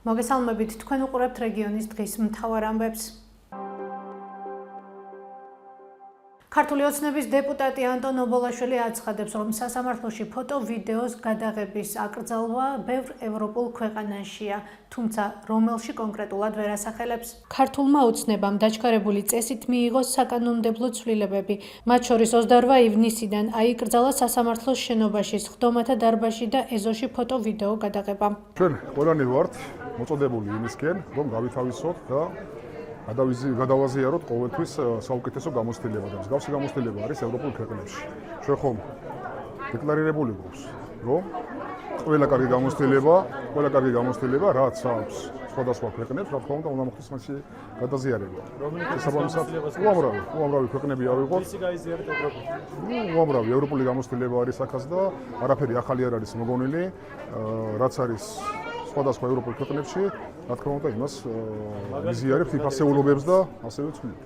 მოგესალმებით, თქვენ უყურებთ რეგიონის დღის მთავარ ამბებს. ქართული ოცნების დეპუტატი ანტონ ობოლაშვილი აცხადებს, რომ სასამართლოში ფოტო-ვიდეოს გადაღების აკრძალვა ბევრ ევროპულ ქვეყანაშია, თუმცა რომელში კონკრეტულად ვერ ასახელებს. ქართულმა ოცნებამ დაჩქარებული წესით მიიღო საკანონმდებლო ცვლილებები, მათ შორის 28 ივნისიდან აიკრძალა სასამართლოს შენობაში, სხდომათა დარბაზში და ეზოში ფოტო-ვიდეო გადაღება. ჩვენ ყველანი ვართ მოწოდებული იმისკენ, რომ გავითავისოთ და გადავაზიაროთ ყოველთვის საუკეთესო გამოცდილება და მსგავსი გამოცდილება არის ევროპულ ქვეყნებში. ჩვენ ხომ დეკლარირებული გვაქვს, რომ ყველა კარგი გამოცდილება, რაც აქვს სხვადასხვა ქვეყნებს, რა თქმა უნდა მოხდეს მასში გადაზიარება. უამრავი ქვეყნები ავიღოთ. უამრავი ევროპული გამოცდილება არის აქაც და არაფერი ახალი არ არის მოგონილი, რაც არის სხვადასხვა ევროპულ ქვეყნებში, რა თქმა უნდა, იმას იზიარებთ ფასეულობებს და ასევე ცვლით.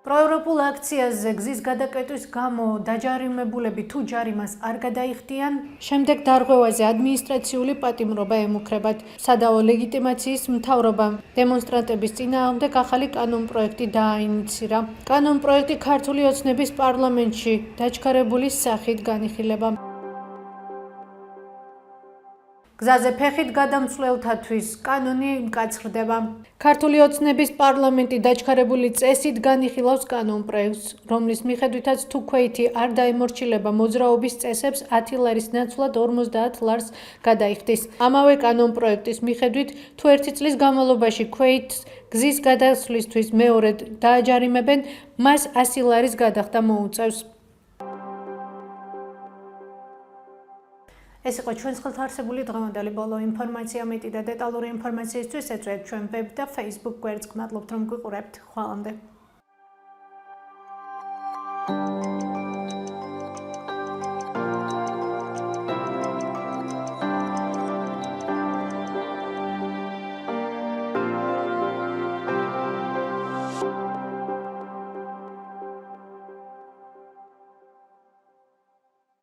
პროევროპულ აქციაზე გზის გადაკეტვის გამო დაჯარიმებულები თუ ჯარიმას არ გადაიხდიან, შემდეგ დარღვევაზე ადმინისტრაციული პატიმრობა ემუქრებათ. სადაო ლეგიტიმაციის მთავრობამ დემონსტრანტების წინააღმდეგ ახალი კანონპროექტი დააინიცირა. კანონპროექტი ქართული ოცნების პარლამენტში დაჩქარებული სახით განიხილება. გზაზე ფეხით გადამცვლელთათვის კანონი მკაცრდება. ქართული ოცნების პარლამენტი დაჩქარებული წესით განიხილავს კანონპროექტს, რომლის მიხედვითაც თუ ქვეითი არ დაემორჩილება მოძრაობის წესებს 10 ლარის ნაცვლად 50 ლარს გადაიხდის. ამავე კანონპროექტის მიხედვით თუ 1 წლის განმავლობაში ქვეითს გზის გადასვლისთვის მეორედ დააჯარიმებენ, მას 100 ლარის გადახდა მოუწევს. ეს იყო ჩვენს ხელთ არსებული დღევანდელი ბოლო ინფორმაცია. მეტი და დეტალური ინფორმაციისთვის ეწვიეთ ჩვენ ვებ და Facebook გვერდს. გმადლობთ რომ გვიყურებთ. ხვალამდე.